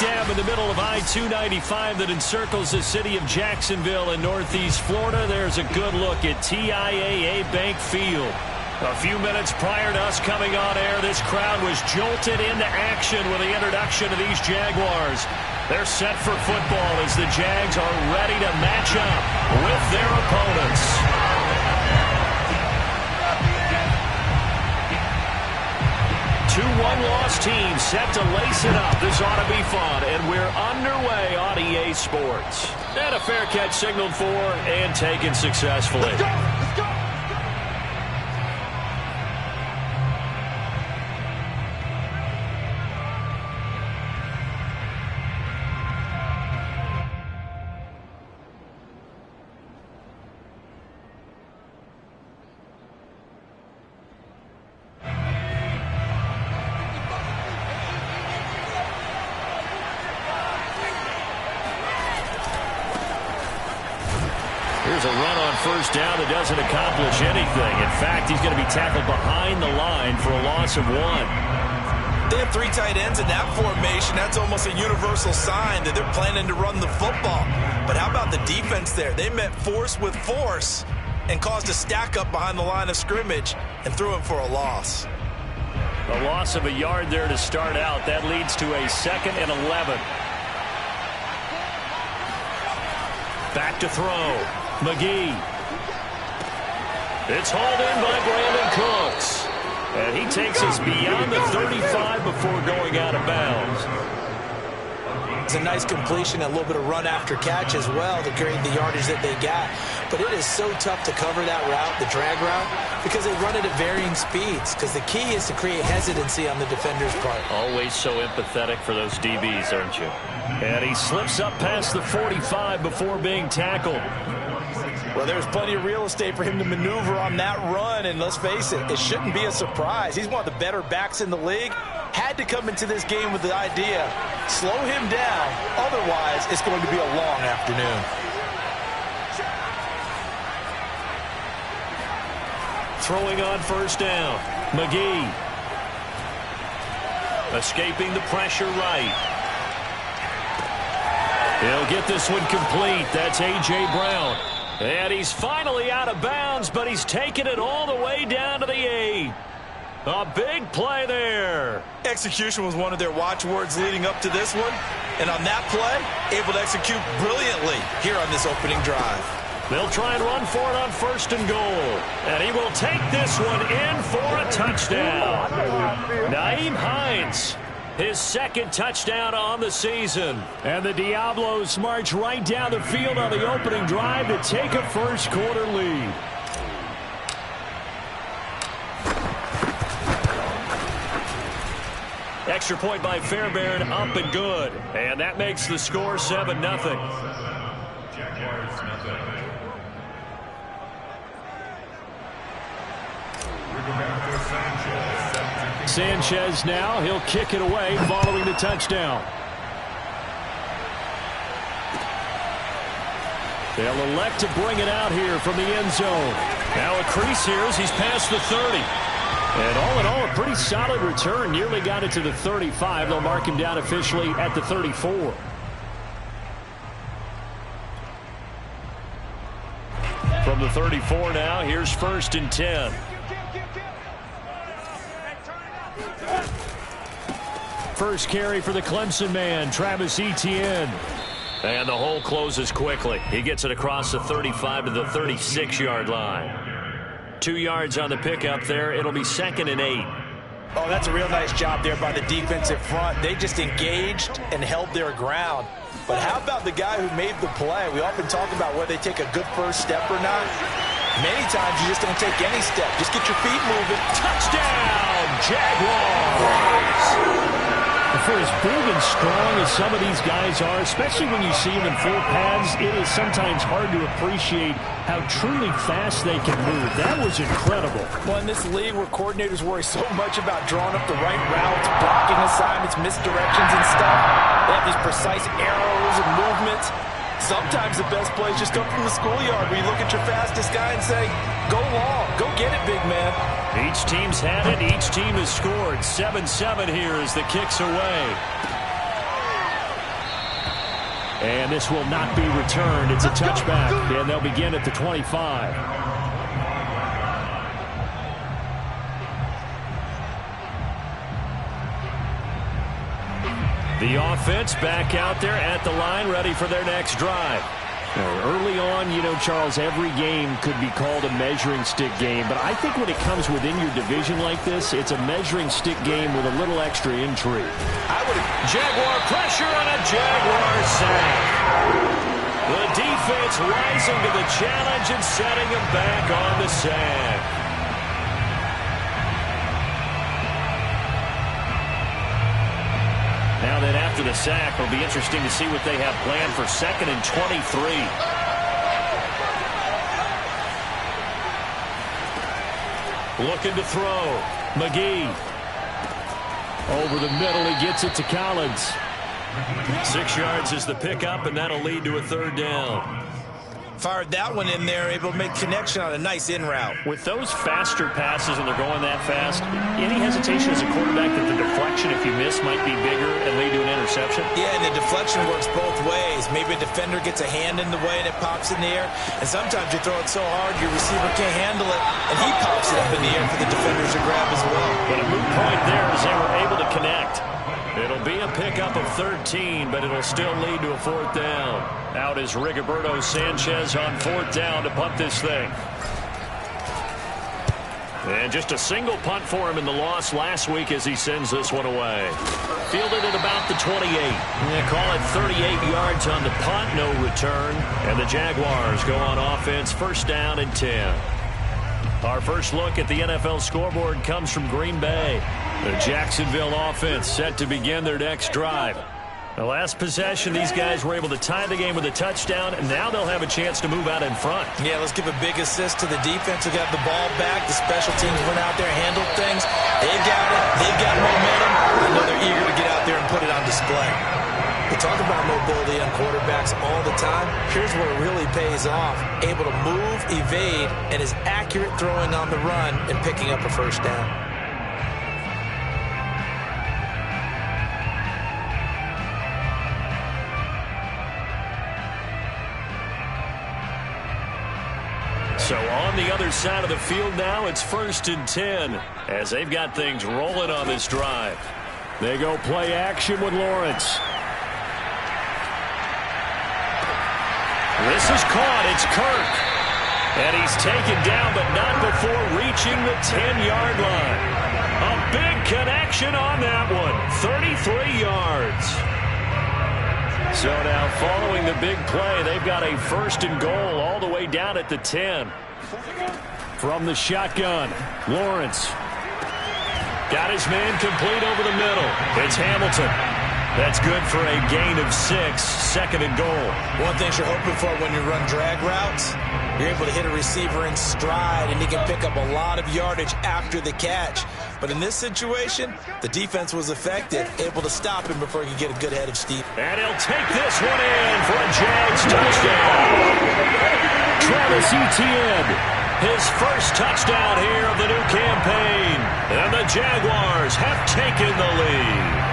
dab in the middle of I-295 that encircles the city of Jacksonville in northeast Florida. There's a good look at TIAA Bank Field. A few minutes prior to us coming on air, this crowd was jolted into action with the introduction of these Jaguars. They're set for football as the Jags are ready to match up with their opponents. Two one-loss teams set to lace it up. This ought to be fun, and we're underway on EA Sports. And a fair catch signaled for and taken successfully. Let's go! Let's go! Here's a run on first down that doesn't accomplish anything. In fact, he's going to be tackled behind the line for a loss of 1. They have 3 tight ends in that formation. That's almost a universal sign that they're planning to run the football. But how about the defense there? They met force with force and caused a stack up behind the line of scrimmage and threw him for a loss. A loss of a yard there to start out. That leads to a 2nd and 11. Back to throw. McGee. It's hauled in by Brandon Cooks. And he takes us beyond the 35 before going out of bounds. It's a nice completion, a little bit of run after catch as well to create the yardage that they got. But it is so tough to cover that route, the drag route, because they run it at varying speeds. Because the key is to create hesitancy on the defender's part. Always so empathetic for those DBs, aren't you? And he slips up past the 45 before being tackled. Well, there's plenty of real estate for him to maneuver on that run, and let's face it, it shouldn't be a surprise. He's one of the better backs in the league. Had to come into this game with the idea, slow him down, otherwise it's going to be a long afternoon. Throwing on first down, McGee. Escaping the pressure right. He'll get this one complete. That's A.J. Brown. And he's finally out of bounds, but he's taken it all the way down to the 8. A big play there. Execution was one of their watchwords leading up to this one. And on that play, able to execute brilliantly here on this opening drive. They'll try and run for it on 1st and goal. And he will take this one in for a touchdown. Nyheim Hines, his 2nd touchdown on the season. And the Diablos march right down the field on the opening drive to take a first-quarter lead. Extra point by Fairbairn, up and good. And that makes the score 7-0. Sanchez now, he'll kick it away following the touchdown. They'll elect to bring it out here from the end zone. Now a crease here as he's past the 30. And all in all, a pretty solid return. Nearly got it to the 35. They'll mark him down officially at the 34. From the 34 now, here's 1st and 10. First carry for the Clemson man, Travis Etienne. And the hole closes quickly. He gets it across the 35 to the 36-yard line. 2 yards on the pickup there. It'll be 2nd and 8. Oh, that's a real nice job there by the defensive front. They just engaged and held their ground. But how about the guy who made the play? We often talk about whether they take a good first step or not. Many times you just don't take any step. Just get your feet moving. Touchdown, Jaguars! For as big and strong as some of these guys are, especially when you see them in full pads, it is sometimes hard to appreciate how truly fast they can move. That was incredible. Well, in this league where coordinators worry so much about drawing up the right routes, blocking assignments, misdirections and stuff, they have these precise arrows and movements. Sometimes the best plays just come from the schoolyard where you look at your fastest guy and say, go long, go get it, big man. Each team's had it. Each team has scored. 7-7 here as the kick's away. And this will not be returned. It's a touchback, and they'll begin at the 25. The offense back out there at the line, ready for their next drive. Early on, you know, Charles, every game could be called a measuring stick game. But I think when it comes within your division like this, it's a measuring stick game with a little extra intrigue. Jaguar pressure on a Jaguar sack. The defense rising to the challenge and setting him back on the sack. Now then, after the sack, it'll be interesting to see what they have planned for 2nd and 23. Looking to throw. McGee. Over the middle, he gets it to Collins. 6 yards is the pickup, and that'll lead to a 3rd down. Fired that one in there, able to make connection on a nice in route. With those faster passes and they're going that fast, any hesitation as a quarterback that the deflection, if you miss, might be bigger and lead to an interception? Yeah, and the deflection works both ways. Maybe a defender gets a hand in the way and it pops in the air. And sometimes you throw it so hard your receiver can't handle it, and he pops it up in the air for the defenders to grab as well. But a moot point there as they were able to connect. It'll be a pickup of 13, but it'll still lead to a 4th down. Out is Rigoberto Sanchez on 4th down to punt this thing. And just a single punt for him in the loss last week as he sends this one away. Fielded at about the 28. They call it 38 yards on the punt, no return. And the Jaguars go on offense, 1st down and 10. Our first look at the NFL scoreboard comes from Green Bay. The Jacksonville offense set to begin their next drive. The last possession, these guys were able to tie the game with a touchdown, and now they'll have a chance to move out in front. Yeah, let's give a big assist to the defense who got the ball back. The special teams went out there, handled things. They've got it. They've got momentum. I know they're eager to get out there and put it on display. We talk about mobility on quarterbacks all the time. Here's where it really pays off. Able to move, evade, and is accurate throwing on the run and picking up a 1st down. So on the other side of the field now, it's 1st and 10 as they've got things rolling on this drive. They go play action with Lawrence. This is caught. It's Kirk. And he's taken down, but not before reaching the 10-yard line. A big connection on that one. 33 yards. So now following the big play, they've got a 1st and goal all the way down at the 10. From the shotgun, Lawrence. Got his man complete over the middle. It's Hamilton. That's good for a gain of 6, 2nd and goal. One thing you're hoping for when you run drag routes, you're able to hit a receiver in stride, and he can pick up a lot of yardage after the catch. But in this situation, the defense was effective, able to stop him before he could get a good head of steam. And he'll take this one in for a Jags touchdown. Travis Etienne, his 1st touchdown here of the new campaign. And the Jaguars have taken the lead.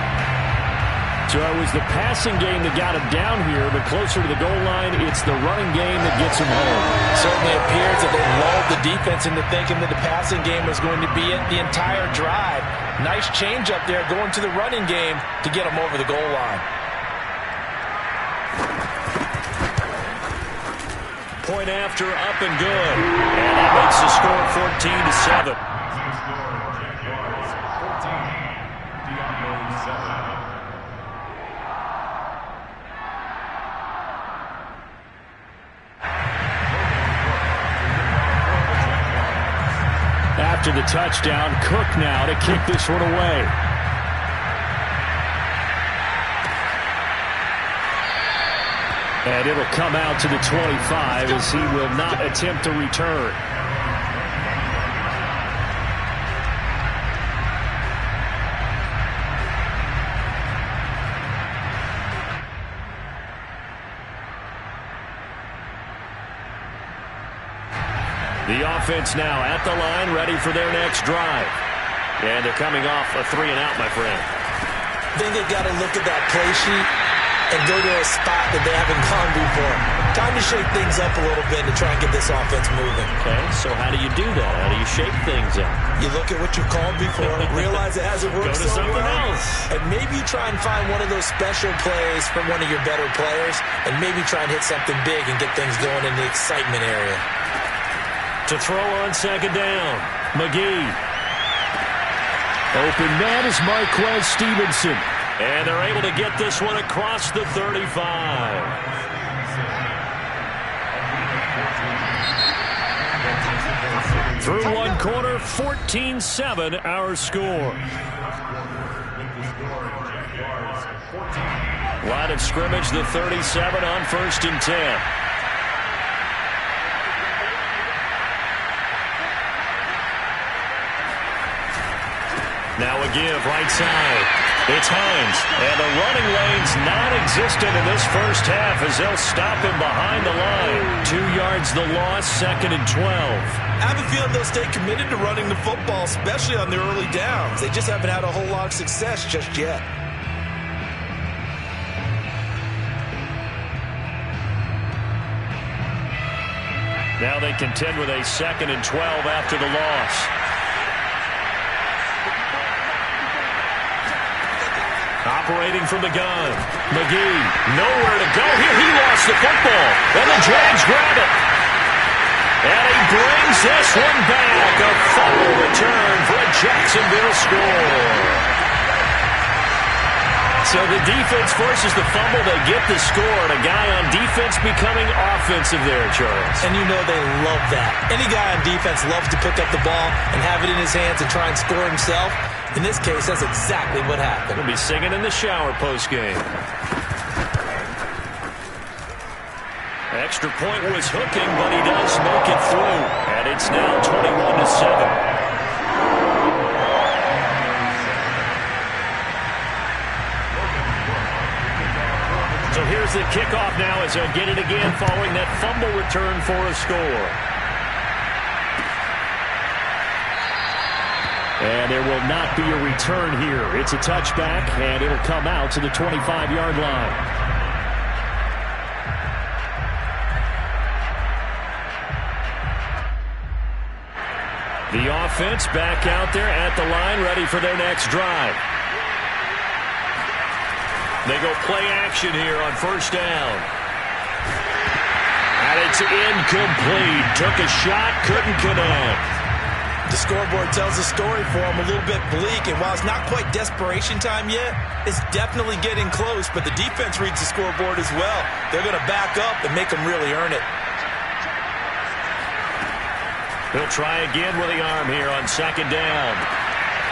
So it was the passing game that got him down here, but closer to the goal line, it's the running game that gets him home. Certainly appears that they lulled the defense into thinking that the passing game was going to be it the entire drive. Nice change up there going to the running game to get him over the goal line. Point after, up and good. And that makes the score 14-7. After the touchdown, Cook now to kick this one away. And it'll come out to the 25 as he will not attempt to return. The offense now at the line, ready for their next drive. And they're coming off a 3-and-out, my friend. I think they've got to look at that play sheet and go to a spot that they haven't gone before. Time to shake things up a little bit to try and get this offense moving. Okay, so how do you do that? How do you shake things up? You look at what you've called before, realize it hasn't worked Go to so something well, else. and maybe try and find one of those special plays from one of your better players, and maybe try and hit something big and get things going in the excitement area. To throw on second down, McGee. Open man is Marquez Stevenson. And they're able to get this one across the 35. Through one quarter, 14-7 our score. Line of scrimmage, the 37 on 1st and 10. Now a give right side. It's Hines. And the running lane's non-existent in this first half as they'll stop him behind the line. 2 yards the loss, 2nd and 12. I have a feeling they'll stay committed to running the football, especially on the early downs. They just haven't had a whole lot of success just yet. Now they contend with a 2nd and 12 after the loss. Operating from the gun. McGee, nowhere to go. Here he lost the football. And the Jags grab it. And he brings this one back. A fumble return for a Jacksonville score. So the defense forces the fumble. They get the score. And a guy on defense becoming offensive there, Charles. And you know they love that. Any guy on defense loves to pick up the ball and have it in his hands and try and score himself. In this case, that's exactly what happened. He'll be singing in the shower postgame. Extra point was hooking, but he does make it through. And it's now 21-7. So here's the kickoff now as they'll get it again following that fumble return for a score. And there will not be a return here. It's a touchback, and it'll come out to the 25-yard line. The offense back out there at the line, ready for their next drive. They go play action here on 1st down. And it's incomplete. Took a shot, couldn't connect. The scoreboard tells a story for him, a little bit bleak, and while it's not quite desperation time yet, it's definitely getting close, but the defense reads the scoreboard as well. They're going to back up and make them really earn it. He'll try again with the arm here on 2nd down.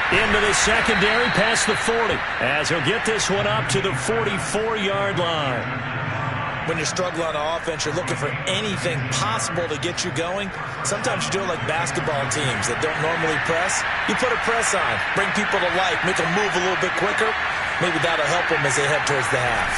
Into the secondary, past the 40, as he'll get this one up to the 44-yard line. When you're struggling on offense, you're looking for anything possible to get you going. Sometimes you do it like basketball teams that don't normally press. You put a press on, bring people to life, make them move a little bit quicker. Maybe that'll help them as they head towards the half.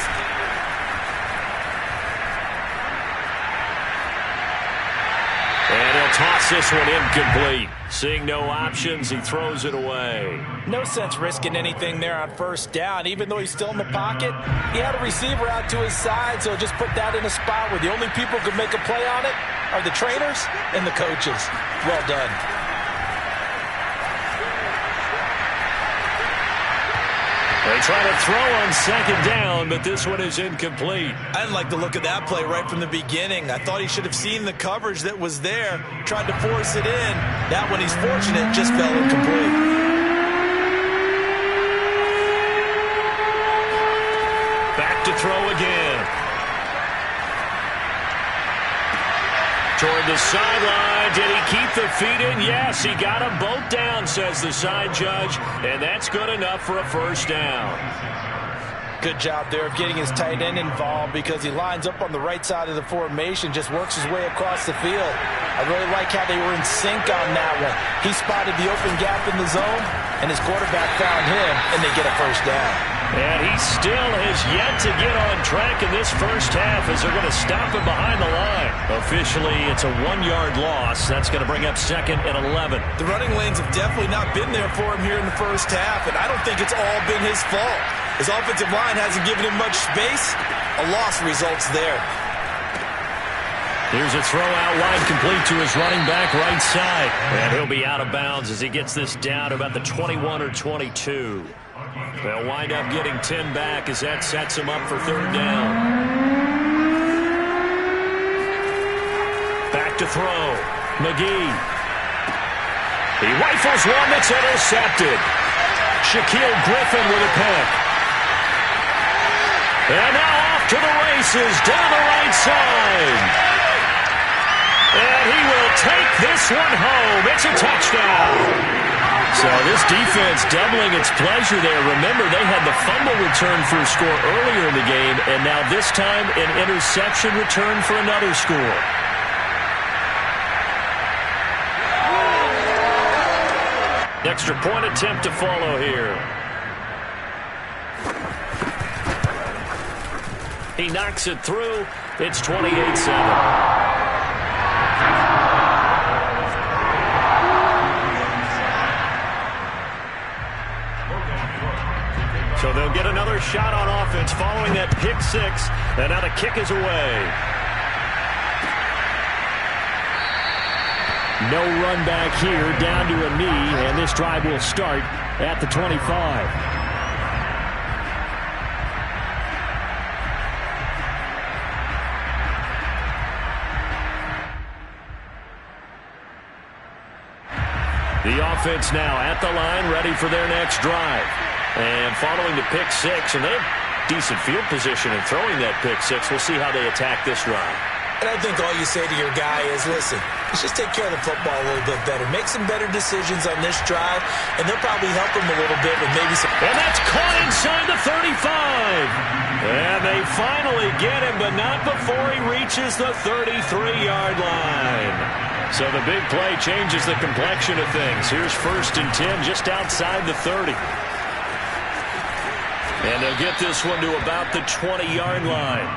And he'll toss this one incomplete. Seeing no options, he throws it away. No sense risking anything there on 1st down. Even though he's still in the pocket, he had a receiver out to his side, so just put that in a spot where the only people who could make a play on it are the trainers and the coaches. Well done. They try to throw on 2nd down, but this one is incomplete. I didn't like the look of that play right from the beginning. I thought he should have seen the coverage that was there, tried to force it in. That one, he's fortunate, just fell incomplete. Back to throw again. Toward the sideline. Did he keep the feet in? Yes, he got them both down, says the side judge. And that's good enough for a 1st down. Good job there of getting his tight end involved because he lines up on the right side of the formation, just works his way across the field. I really like how they were in sync on that one. He spotted the open gap in the zone, and his quarterback found him, and they get a 1st down. And he still has yet to get on track in this first half as they're going to stop him behind the line. Officially, it's a 1-yard loss. That's going to bring up 2nd and 11. The running lanes have definitely not been there for him here in the first half, and I don't think it's all been his fault. His offensive line hasn't given him much space. A loss results there. Here's a throw out wide, complete to his running back right side. And he'll be out of bounds as he gets this down to about the 21 or 22. They'll wind up getting 10 back as that sets him up for third down. Back to throw. McGee. He rifles one that's intercepted. Shaquille Griffin with a pick. And now off to the races down the right side. And he will take this one home. It's a touchdown. So this defense doubling its pleasure there. Remember, they had the fumble return for a score earlier in the game, and now this time an interception return for another score. Extra point attempt to follow here. He knocks it through. It's 28-7. So they'll get another shot on offense following that pick six. And now the kick is away. No run back here, down to a knee, and this drive will start at the 25. The offense now at the line, ready for their next drive. And following the pick six, and they have decent field position in throwing that pick six. We'll see how they attack this drive. And I think all you say to your guy is, listen, let's just take care of the football a little bit better. Make some better decisions on this drive, and they'll probably help him a little bit with maybe some... And that's caught inside the 35. And they finally get him, but not before he reaches the 33-yard line. So the big play changes the complexion of things. Here's 1st and 10 just outside the 30. And they'll get this one to about the 20-yard line.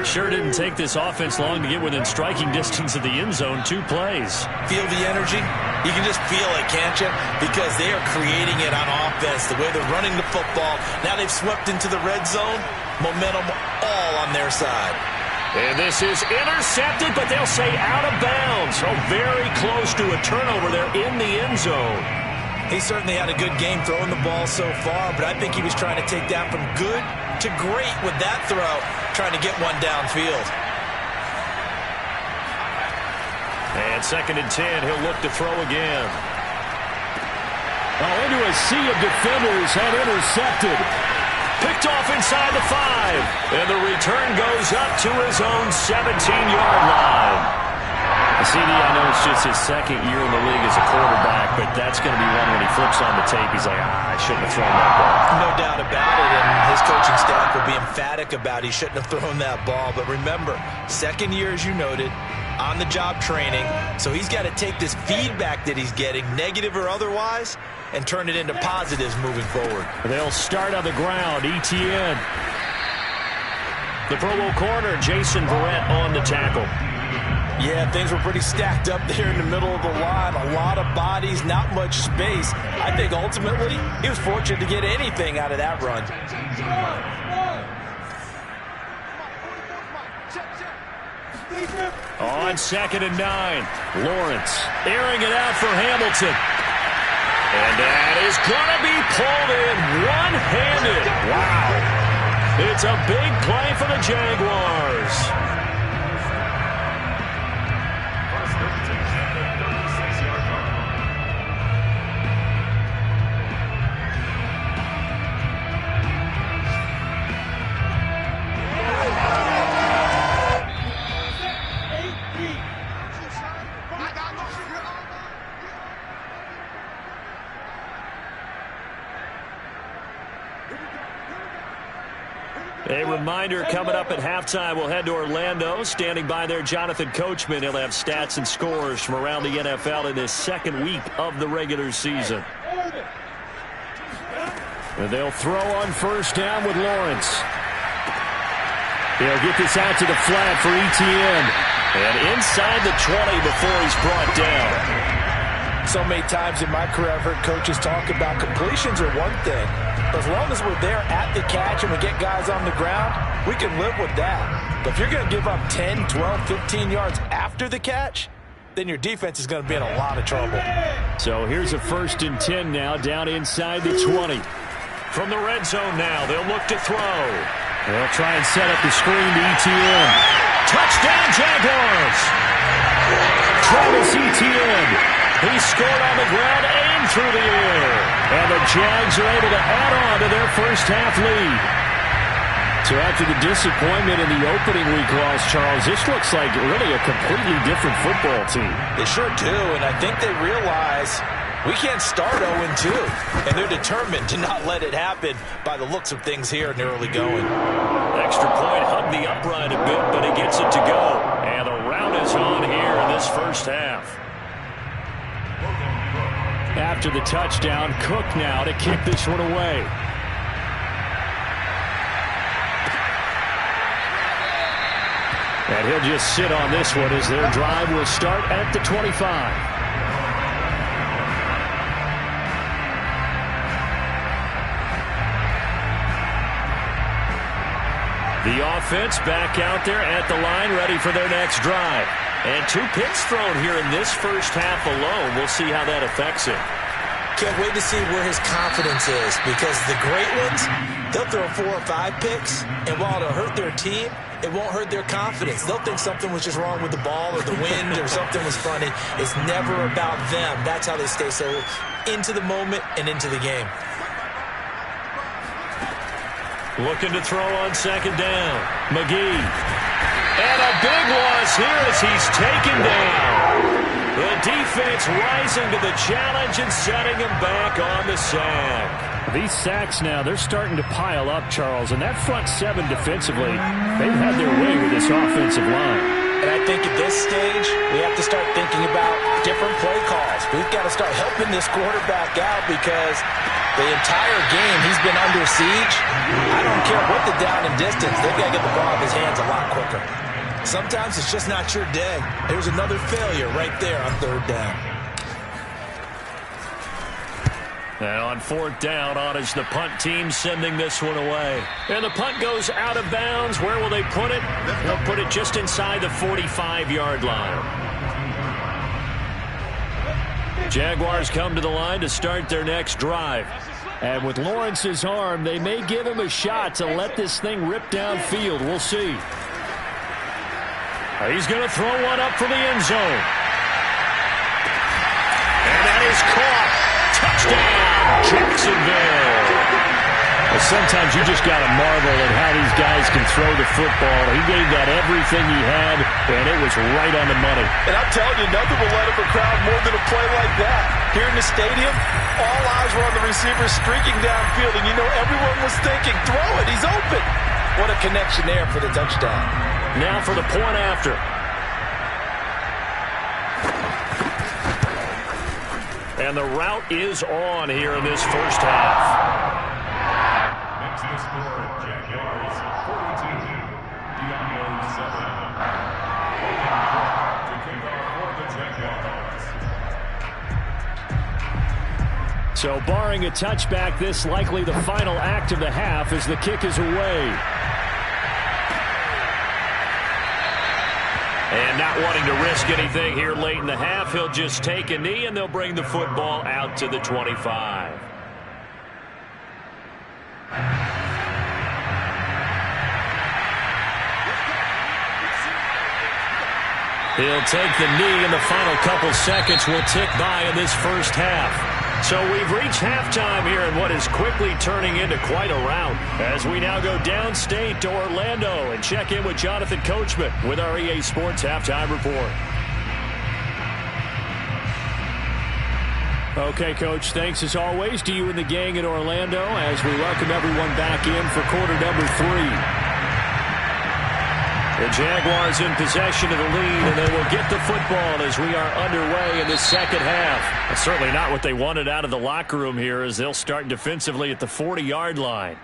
Sure didn't take this offense long to get within striking distance of the end zone. 2 plays. Feel the energy? You can just feel it, can't you? Because they are creating it on offense, the way they're running the football. Now they've swept into the red zone. Momentum all on their side. And this is intercepted, but they'll say out of bounds. So very close to a turnover there in the end zone. He certainly had a good game throwing the ball so far, but I think he was trying to take down from good to great with that throw, trying to get one downfield. And 2nd and 10, he'll look to throw again. Oh, into a sea of defenders and intercepted. Picked off inside the 5. And the return goes up to his own 17-yard line. CD, I know it's just his 2nd year in the league as a quarterback, but that's going to be one when he flips on the tape. He's like, I shouldn't have thrown that ball. No doubt about it, and his coaching staff will be emphatic about he shouldn't have thrown that ball. But remember, 2nd year, as you noted, on-the-job training, so he's got to take this feedback that he's getting, negative or otherwise, and turn it into positives moving forward. They'll start on the ground. ETN. The Pro Bowl corner, Jason Verrett, on the tackle. Yeah, things were pretty stacked up there in the middle of the line. A lot of bodies, not much space. I think ultimately he was fortunate to get anything out of that run. On 2nd and 9, Lawrence airing it out for Hamilton. And that is going to be pulled in one-handed. Wow. It's a big play for the Jaguars. A reminder, coming up at halftime, we'll head to Orlando. Standing by there, Jonathan Coachman. He'll have stats and scores from around the NFL in this 2nd week of the regular season. And they'll throw on 1st down with Lawrence. He'll get this out to the flat for ETN. And inside the 20 before he's brought down. So many times in my career, I've heard coaches talk about completions are one thing. As long as we're there at the catch and we get guys on the ground, we can live with that. But if you're going to give up 10, 12, 15 yards after the catch, then your defense is going to be in a lot of trouble. So here's a 1st and 10 now, down inside the 20. From the red zone now, they'll look to throw. They'll try and set up the screen to Etienne. Touchdown, Jaguars! Travis Etienne. He scored on the ground, aimed through the air. And the Jags are able to add on to their first half lead. So after the disappointment in the opening week loss, Charles, this looks like really a completely different football team. They sure do, and I think they realize we can't start 0-2, and they're determined to not let it happen by the looks of things here in the early going. Extra point hugged the upright a bit, but he gets it to go. And the route is on here in this first half. After the touchdown, Cook now to kick this one away. And he'll just sit on this one as their drive will start at the 25. The offense back out there at the line, ready for their next drive. And 2 picks thrown here in this first half alone. We'll see how that affects him. Can't wait to see where his confidence is, because the great ones, they'll throw 4 or 5 picks, and while it'll hurt their team, it won't hurt their confidence. They'll think something was just wrong with the ball or the wind or something was funny. It's never about them. That's how they stay so into the moment and into the game. Looking to throw on 2nd down. McGee. And a big loss here as he's taken down. The defense rising to the challenge and setting him back on the sack. These sacks now, they're starting to pile up, Charles. And that front 7 defensively, they've had their way with this offensive line. And I think at this stage, we have to start thinking about different play calls. We've got to start helping this quarterback out because the entire game he's been under siege. I don't care what the down and distance, they've got to get the ball in his hands a lot quicker. Sometimes it's just not your day. There's another failure right there on 3rd down. And on 4th down, on is the punt team sending this one away. And the punt goes out of bounds. Where will they put it? They'll put it just inside the 45-yard line. Jaguars come to the line to start their next drive. And with Lawrence's arm, they may give him a shot to let this thing rip downfield. We'll see. He's going to throw one up for the end zone. And that is caught. Touchdown, Jacksonville. Well, sometimes you just got to marvel at how these guys can throw the football. He gave that everything he had, and it was right on the money. And I'm telling you, nothing will let up a crowd more than a play like that. Here in the stadium, all eyes were on the receiver streaking downfield, and you know everyone was thinking, throw it, he's open. What a connection there for the touchdown. Now for the point after. And the route is on here in this first half. Next to score, Jaguars 42, Diablo 7. To kick off for the Jaguars. So barring a touchback, this likely the final act of the half as the kick is away. And not wanting to risk anything here late in the half, he'll just take a knee and they'll bring the football out to the 25. He'll take the knee, and the final couple seconds will tick by in this first half. So we've reached halftime here in what is quickly turning into quite a rout as we now go downstate to Orlando and check in with Jonathan Coachman with our EA Sports Halftime Report. Okay, Coach, thanks as always to you and the gang in Orlando as we welcome everyone back in for quarter number 3. The Jaguars in possession of the lead, and they will get the football as we are underway in the second half. That's certainly not what they wanted out of the locker room here as they'll start defensively at the 40-yard line.